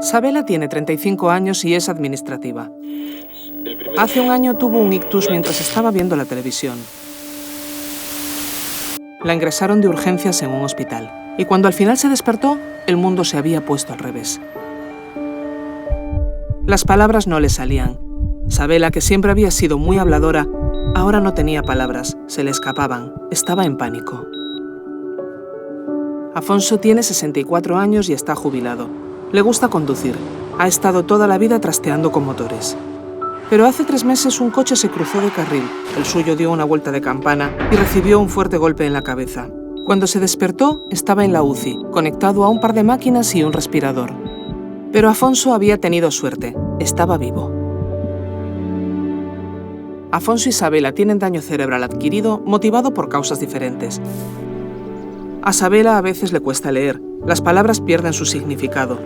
Sabela tiene 35 años y es administrativa. Hace un año tuvo un ictus mientras estaba viendo la televisión. La ingresaron de urgencias en un hospital. Y cuando al final se despertó, el mundo se había puesto al revés. Las palabras no le salían. Sabela, que siempre había sido muy habladora, ahora no tenía palabras, se le escapaban, estaba en pánico. Afonso tiene 64 años y está jubilado. Le gusta conducir. Ha estado toda la vida trasteando con motores. Pero hace 3 meses un coche se cruzó de carril, el suyo dio una vuelta de campana y recibió un fuerte golpe en la cabeza. Cuando se despertó, estaba en la UCI, conectado a un par de máquinas y un respirador. Pero Afonso había tenido suerte, estaba vivo. Afonso y Sabela tienen daño cerebral adquirido motivado por causas diferentes. A Sabela a veces le cuesta leer, las palabras pierden su significado.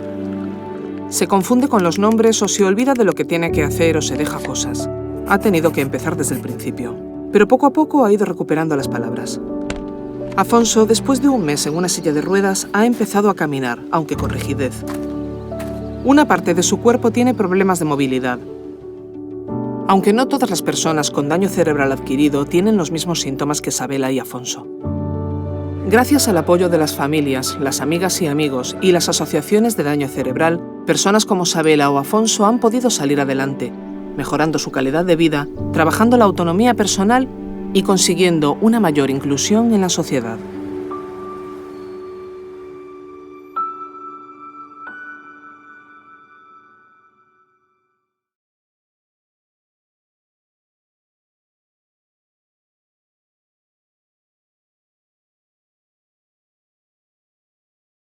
Se confunde con los nombres o se olvida de lo que tiene que hacer o se deja cosas. Ha tenido que empezar desde el principio, pero poco a poco ha ido recuperando las palabras. Afonso, después de un mes en una silla de ruedas, ha empezado a caminar, aunque con rigidez. Una parte de su cuerpo tiene problemas de movilidad. Aunque no todas las personas con daño cerebral adquirido tienen los mismos síntomas que Sabela y Afonso. Gracias al apoyo de las familias, las amigas y amigos y las asociaciones de daño cerebral, personas como Sabela o Afonso han podido salir adelante, mejorando su calidad de vida, trabajando la autonomía personal y consiguiendo una mayor inclusión en la sociedad.